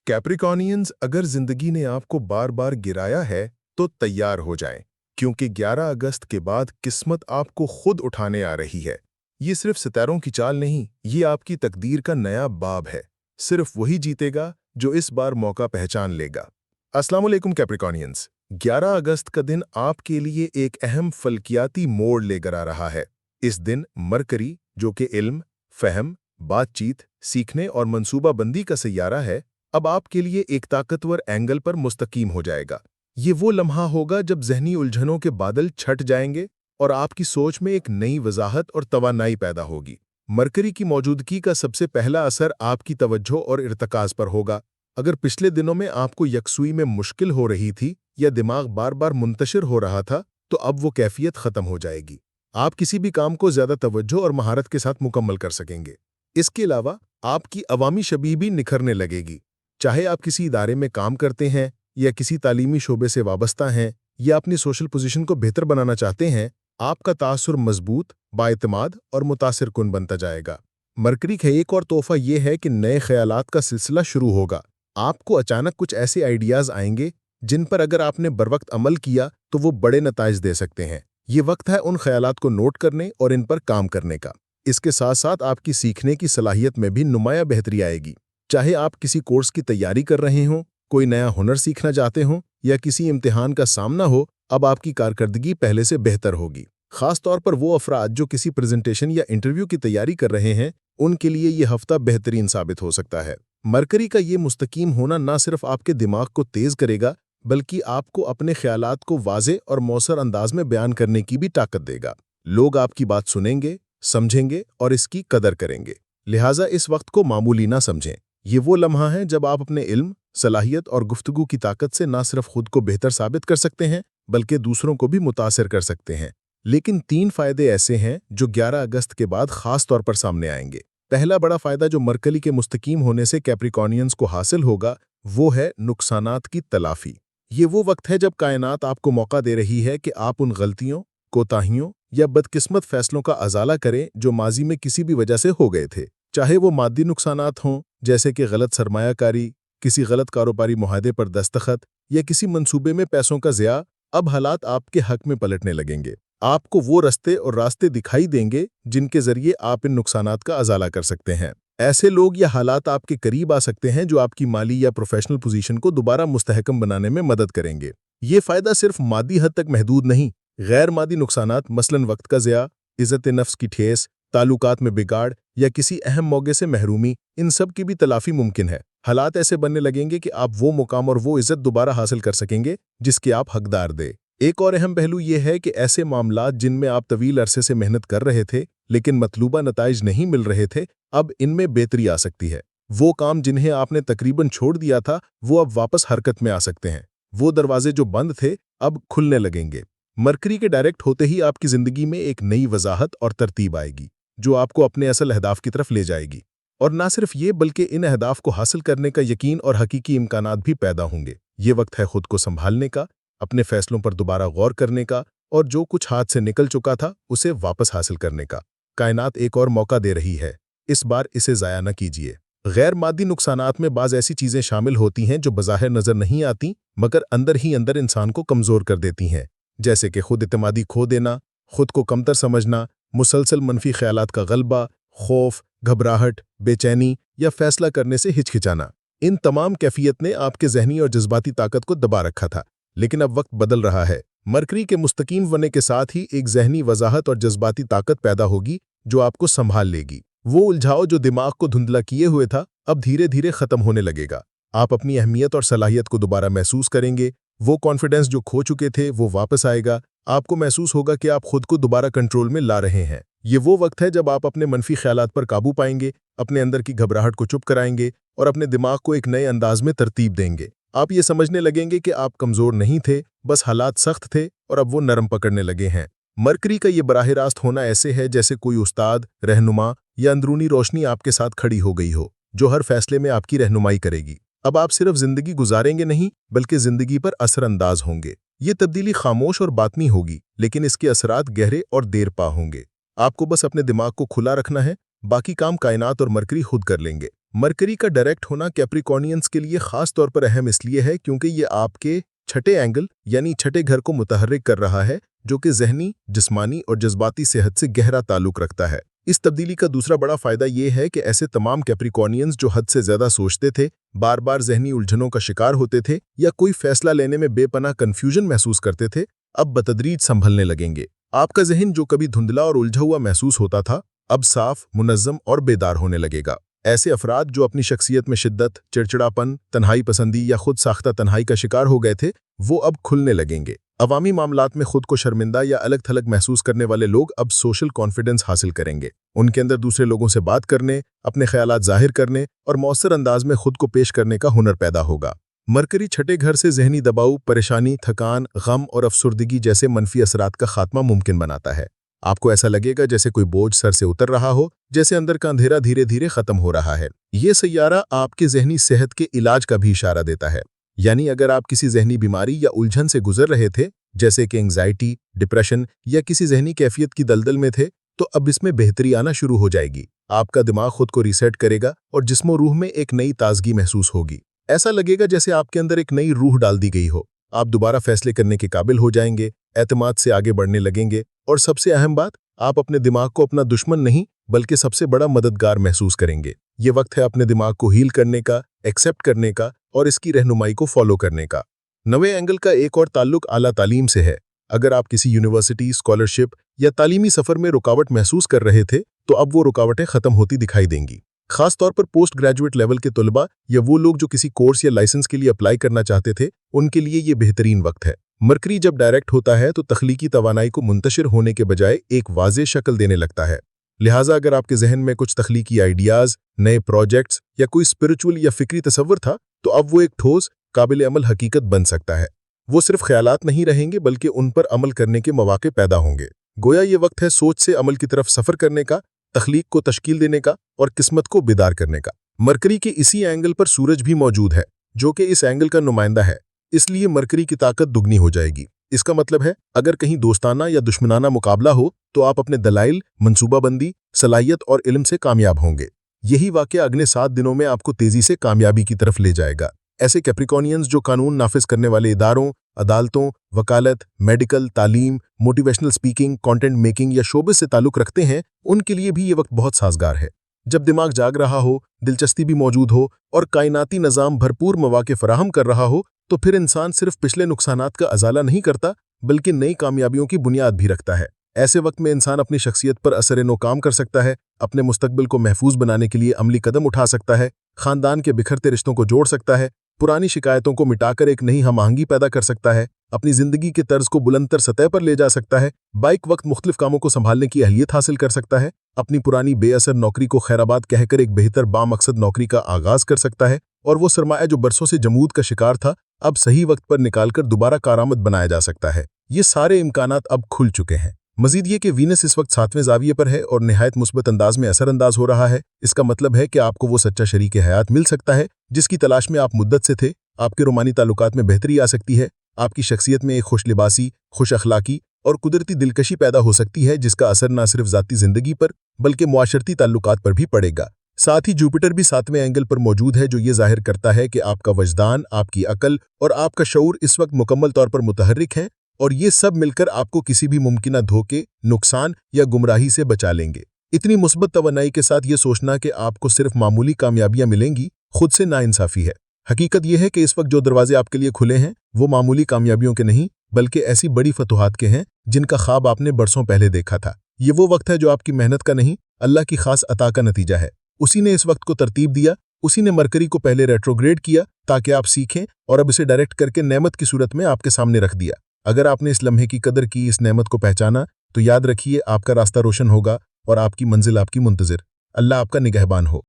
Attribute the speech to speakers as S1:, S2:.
S1: Capricornians, अगर जिंदगी ने आपको बार बार गिराया है तो तैयार हो जाएं, क्योंकि 11 अगस्त के बाद किस्मत आपको खुद उठाने आ रही है। ये सिर्फ सितारों की चाल नहीं, ये आपकी तकदीर का नया बाब है। सिर्फ वही जीतेगा जो इस बार मौका पहचान लेगा। अस्सलाम वालेकुम कैप्रिकॉनियंस। 11 अगस्त का दिन आपके लिए एक अहम फल्कियाती मोड़ लेकर आ रहा है। इस दिन मरकरी, जो कि इल्म, फहम, बातचीत, सीखने और मंसूबाबंदी का सैयारा है, अब आपके लिए एक ताकतवर एंगल पर मुस्तकीम हो जाएगा। ये वो लम्हा होगा जब ज़हनी उलझनों के बादल छट जाएंगे और आपकी सोच में एक नई वजाहत और तवानाई पैदा होगी। मरकरी की मौजूदगी का सबसे पहला असर आपकी तवज्जो और इर्तकाज पर होगा। अगर पिछले दिनों में आपको यकसुई में मुश्किल हो रही थी या दिमाग बार बार मुंतशिर हो रहा था, तो अब वो कैफियत ख़त्म हो जाएगी। आप किसी भी काम को ज़्यादा तवज्जो और महारत के साथ मुकम्मल कर सकेंगे। इसके अलावा आपकी अवामी शबीह भी निखरने लगेगी। चाहे आप किसी इदारे में काम करते हैं या किसी तालीमी शोबे से वाबस्ता हैं या अपनी सोशल पोजीशन को बेहतर बनाना चाहते हैं, आपका तासुर मजबूत, बाएतमाद और मुतासिर कुन बनता जाएगा। मरकरी का एक और तोहफा यह है कि नए ख्यालात का सिलसिला शुरू होगा। आपको अचानक कुछ ऐसे आइडियाज़ आएंगे जिन पर अगर आपने बरवक्त अमल किया तो वो बड़े नताइज दे सकते हैं। ये वक्त है उन ख्यालात को नोट करने और इन पर काम करने का। इसके साथ साथ आपकी सीखने की सलाहियत में भी नुमाया बेहतरी आएगी। चाहे आप किसी कोर्स की तैयारी कर रहे हों, कोई नया हुनर सीखना चाहते हों या किसी इम्तिहान का सामना हो, अब आपकी कारकर्दगी पहले से बेहतर होगी। खास तौर पर वो अफराद जो किसी प्रेजेंटेशन या इंटरव्यू की तैयारी कर रहे हैं, उनके लिए ये हफ्ता बेहतरीन साबित हो सकता है। मरकरी का ये मुस्तकीम होना न सिर्फ आपके दिमाग को तेज करेगा, बल्कि आपको अपने ख्यालात को वाज़े और मौसर अंदाज में बयान करने की भी ताकत देगा। लोग आपकी बात सुनेंगे, समझेंगे और इसकी कदर करेंगे। लिहाजा इस वक्त को मामूली ना समझें। ये वो लम्हा है जब आप अपने इल्म, सलाहियत और गुफ्तगू की ताकत से न सिर्फ खुद को बेहतर साबित कर सकते हैं, बल्कि दूसरों को भी मुतासिर कर सकते हैं। लेकिन 3 फ़ायदे ऐसे हैं जो 11 अगस्त के बाद ख़ास तौर पर सामने आएंगे। पहला बड़ा फ़ायदा जो मरकरी के मुस्तकीम होने से कैप्रिकॉनियंस को हासिल होगा, वो है नुकसानात की तलाफ़ी। ये वो वक्त है जब कायनात आपको मौका दे रही है कि आप उन गलतियों, कोताहियों या बदकिस्मत फैसलों का अजाला करें जो माजी में किसी भी वजह से हो गए थे। चाहे वो मादी नुकसानात हों, जैसे कि गलत सरमायाकारी, किसी गलत कारोबारी मुआहदे पर दस्तखत या किसी मंसूबे में पैसों का ज़िया, अब हालात आपके हक में पलटने लगेंगे। आपको वो रास्ते दिखाई देंगे जिनके ज़रिए आप इन नुकसानात का अजाला कर सकते हैं। ऐसे लोग या हालात आपके करीब आ सकते हैं जो आपकी माली या प्रोफेशनल पोजीशन को दोबारा मुस्तहकम बनाने में मदद करेंगे। ये फ़ायदा सिर्फ मादी हद तक महदूद नहीं, गैर मादी नुकसानात मसलन वक्त का ज़िया, इज़्ज़त नफ्स की ठेस, ताल्लुकात में बिगाड़ या किसी अहम मौके से महरूमी, इन सब की भी तलाफ़ी मुमकिन है। हालात ऐसे बनने लगेंगे कि आप वो मुकाम और वो इज़्ज़त दोबारा हासिल कर सकेंगे जिसके आप हकदार दे। एक और अहम पहलू ये है कि ऐसे मामलात जिनमें आप तवील अरसे से मेहनत कर रहे थे लेकिन मतलूबा नताइज नहीं मिल रहे थे, अब इनमें बेहतरी आ सकती है। वो काम जिन्हें आपने तकरीबन छोड़ दिया था, वो अब वापस हरकत में आ सकते हैं। वो दरवाजे जो बंद थे, अब खुलने लगेंगे। मरकरी के डायरेक्ट होते ही आपकी ज़िंदगी में एक नई वजाहत और तरतीब आएगी, जो आपको अपने असल अहदाफ की तरफ ले जाएगी। और ना सिर्फ ये, बल्कि इन अहदाफ को हासिल करने का यकीन और हकीकी इम्कानात भी पैदा होंगे। ये वक्त है खुद को संभालने का, अपने फैसलों पर दोबारा गौर करने का और जो कुछ हाथ से निकल चुका था उसे वापस हासिल करने का। कायनात एक और मौका दे रही है, इस बार इसे ज़ाया न कीजिए। गैर मादी नुकसानात में बाज़ ऐसी चीज़ें शामिल होती हैं जो बज़ाहिर नज़र नहीं आती, मगर अंदर ही अंदर इंसान को कमज़ोर कर देती हैं, जैसे कि खुद इत्मीदी खो देना, खुद को कमतर समझना, मुसलसल मनफी ख्यालात का गलबा, खौफ, घबराहट, बेचैनी या फैसला करने से हिचकिचाना। इन तमाम कैफियत ने आपके ज़हनी और जज्बाती ताकत को दबा रखा था, लेकिन अब वक्त बदल रहा है। मरकरी के मुस्तकीम होने के साथ ही एक ज़हनी वजाहत और जज्बाती ताकत पैदा होगी जो आपको संभाल लेगी। वो उलझाव जो दिमाग को धुंधला किए हुए था, अब धीरे धीरे ख़त्म होने लगेगा। आप अपनी अहमियत और सलाहियत को दोबारा महसूस करेंगे। वो कॉन्फिडेंस जो खो चुके थे वो वापस आएगा। आपको महसूस होगा कि आप खुद को दोबारा कंट्रोल में ला रहे हैं। ये वो वक्त है जब आप अपने मनफी ख्यालात पर काबू पाएंगे, अपने अंदर की घबराहट को चुप कराएंगे और अपने दिमाग को एक नए अंदाज में तरतीब देंगे। आप ये समझने लगेंगे कि आप कमज़ोर नहीं थे, बस हालात सख्त थे और अब वो नरम पकड़ने लगे हैं। मरकरी का ये बराह रास्त होना ऐसे है जैसे कोई उस्ताद, रहनुमा या अंदरूनी रोशनी आपके साथ खड़ी हो गई हो, जो हर फैसले में आपकी रहनुमाई करेगी। अब आप सिर्फ ज़िंदगी गुजारेंगे नहीं, बल्कि ज़िंदगी पर असरअंदाज होंगे। ये तब्दीली खामोश और बातनी होगी, लेकिन इसके असरात गहरे और देर पा होंगे। आपको बस अपने दिमाग को खुला रखना है, बाकी काम कायनात और मरकरी खुद कर लेंगे। मरकरी का डायरेक्ट होना कैप्रिकॉर्नियंस के लिए खास तौर पर अहम इसलिए है क्योंकि ये आपके छठे एंगल यानी छठे घर को मुतहर्रिक कर रहा है, जो कि जहनी, जिस्मानी और जज्बाती सेहत से गहरा ताल्लुक रखता है। इस तब्दीली का दूसरा बड़ा फायदा ये है कि ऐसे तमाम कैप्रिकॉर्नियंस जो हद से ज्यादा सोचते थे, बार बार जहनी उलझनों का शिकार होते थे या कोई फैसला लेने में बेपनाह कन्फ्यूजन महसूस करते थे, अब बतदरीज संभलने लगेंगे। आपका जहन जो कभी धुंधला और उलझा हुआ महसूस होता था, अब साफ, मुनज़्ज़म और बेदार होने लगेगा। ऐसे अफराद जो अपनी शख्सियत में शिद्दत, चिड़चिड़ापन, तन्हाई पसंदी या खुद साख्ता तन्हाई का शिकार हो गए थे, वो अब खुलने लगेंगे। अवामी मामलात में खुद को शर्मिंदा या अलग थलग महसूस करने वाले लोग अब सोशल कॉन्फिडेंस हासिल करेंगे। उनके अंदर दूसरे लोगों से बात करने, अपने ख्यालात जाहिर करने और मौसर अंदाज में खुद को पेश करने का हुनर पैदा होगा। मरकरी छठे घर से जहनी दबाव, परेशानी, थकान, गम और अफसुर्दगी जैसे मनफी असरात का खात्मा मुमकिन बनाता है। आपको ऐसा लगेगा जैसे कोई बोझ सर से उतर रहा हो, जैसे अंदर का अंधेरा धीरे धीरे खत्म हो रहा है। ये सैयारा आपके जहनी सेहत के इलाज का भी इशारा देता है। यानी अगर आप किसी जहनी बीमारी या उलझन से गुजर रहे थे, जैसे कि एंग्जाइटी, डिप्रेशन या किसी जहनी कैफियत की दलदल में थे, तो अब इसमें बेहतरी आना शुरू हो जाएगी। आपका दिमाग खुद को रीसेट करेगा और जिस्मो रूह में एक नई ताजगी महसूस होगी। ऐसा लगेगा जैसे आपके अंदर एक नई रूह डाल दी गई हो। आप दोबारा फैसले करने के काबिल हो जाएंगे, एतमाद से आगे बढ़ने लगेंगे और सबसे अहम बात, आप अपने दिमाग को अपना दुश्मन नहीं बल्कि सबसे बड़ा मददगार महसूस करेंगे। ये वक्त है अपने दिमाग को हील करने का, एक्सेप्ट करने का और इसकी रहनुमाई को फॉलो करने का। नवे एंगल का एक और ताल्लुक आला तालीम से है। अगर आप किसी यूनिवर्सिटी, स्कॉलरशिप या तालीमी सफर में रुकावट महसूस कर रहे थे, तो अब वो रुकावटें खत्म होती दिखाई देंगी। खास तौर पर पोस्ट ग्रेजुएट लेवल के तलबा या वो लोग जो किसी कोर्स या लाइसेंस के लिए अप्लाई करना चाहते थे, उनके लिए ये बेहतरीन वक्त है। मरकरी जब डायरेक्ट होता है तो तख्लीकी तवानाई को मुंतशिर होने के बजाय एक वाज़ेह शक्ल देने लगता है। लिहाजा अगर आपके जहन में कुछ तख्लीकी आइडियाज़, नए प्रोजेक्ट्स या कोई स्पिरिचुअल या फिक्री तसव्वुर था, तो अब वो एक ठोस, काबिल अमल हकीकत बन सकता है। वो सिर्फ ख्यालात नहीं रहेंगे बल्कि उन पर अमल करने के मौके पैदा होंगे। गोया ये वक्त है सोच से अमल की तरफ सफ़र करने का, तख्लीक को तश्कील देने का और किस्मत को बेदार करने का। मरकरी के इसी एंगल पर सूरज भी मौजूद है, जो कि इस एंगल का नुमाइंदा है। इसलिए मरकरी की ताकत दुगनी हो जाएगी। इसका मतलब है अगर कहीं दोस्ताना या दुश्मनाना मुकाबला हो, तो आप अपने दलाइल, मंसूबाबंदी, सलाहियत और इल्म से कामयाब होंगे। यही वाक़या अगले 7 दिनों में आपको तेज़ी से कामयाबी की तरफ ले जाएगा। ऐसे कैप्रिकॉर्नियंस जो कानून नाफिज करने वाले इदारों, अदालतों, वकालत, मेडिकल, तालीम, मोटिवेशनल स्पीकिंग, कंटेंट मेकिंग या शोबे से ताल्लुक़ रखते हैं, उनके लिए भी ये वक्त बहुत साजगार है। जब दिमाग जाग रहा हो, दिलचस्पी भी मौजूद हो और कायनाती निज़ाम भरपूर मौके फराहम कर रहा हो, तो फिर इंसान सिर्फ पिछले नुकसानात का अजाला नहीं करता बल्कि नई कामयाबियों की बुनियाद भी रखता है। ऐसे वक्त में इंसान अपनी शख्सियत पर असर नो काम कर सकता है, अपने मुस्तकबिल को महफूज बनाने के लिए अमली कदम उठा सकता है, खानदान के बिखरते रिश्तों को जोड़ सकता है, पुरानी शिकायतों को मिटाकर एक नई हम आहंगी पैदा कर सकता है, अपनी जिंदगी के तर्ज को बुलंदतर सतह पर ले जा सकता है, बाइक वक्त मुख्तलिफ कामों को संभालने की अहलियत हासिल कर सकता है, अपनी पुरानी बेअसर नौकरी को खैराबाद कहकर एक बेहतर बामकसद नौकरी का आगाज कर सकता है और वो सरमाया जो बरसों से जमूद का शिकार था, अब सही वक्त पर निकालकर दोबारा कारामद बनाया जा सकता है। ये सारे इम्कानात अब खुल चुके हैं। मजीद ये कि वीनस इस वक्त 7वें ज़ाविये पर है और निहायत मुस्बत अंदाज में असर अंदाज हो रहा है। इसका मतलब है कि आपको वो सच्चा शरीक हयात मिल सकता है जिसकी तलाश में आप मुद्दत से थे। आपके रोमानी ताल्लुकात में बेहतरी आ सकती है, आपकी शख्सियत में एक खुश लिबासी, खुश अखलाकी और कुदरती दिलकशी पैदा हो सकती है, जिसका असर न सिर्फ ज़ाती ज़िंदगी पर बल्कि मुआशरती ताल्लुकात पर भी पड़ेगा। साथ ही जुपिटर भी 7वें एंगल पर मौजूद है, जो ये जाहिर करता है कि आपका वजदान, आपकी अकल और आपका शऊर इस वक्त मुकम्मल तौर पर मुतहर्रिक है और ये सब मिलकर आपको किसी भी मुमकिन धोखे, नुकसान या गुमराही से बचा लेंगे। इतनी मुस्बत तवन्नाई के साथ ये सोचना कि आपको सिर्फ मामूली कामयाबियां मिलेंगी खुद से नाइंसाफी है। हकीकत यह है कि इस वक्त जो दरवाजे आपके लिए खुले हैं वो मामूली कामयाबियों के नहीं बल्कि ऐसी बड़ी फतुहात के हैं जिनका ख्वाब आपने बरसों पहले देखा था। ये वो वक्त है जो आपकी मेहनत का नहीं, अल्लाह की खास अता का नतीजा है। उसी ने इस वक्त को तरतीब दिया, उसी ने मरकरी को पहले रेट्रोग्रेड किया ताकि आप सीखें और अब इसे डायरेक्ट करके नेमत की सूरत में आपके सामने रख दिया। अगर आपने इस लम्हे की कदर की, इस नेमत को पहचाना, तो याद रखिए आपका रास्ता रोशन होगा और आपकी मंजिल आपकी मुंतज़िर। अल्लाह आपका निगहबान हो।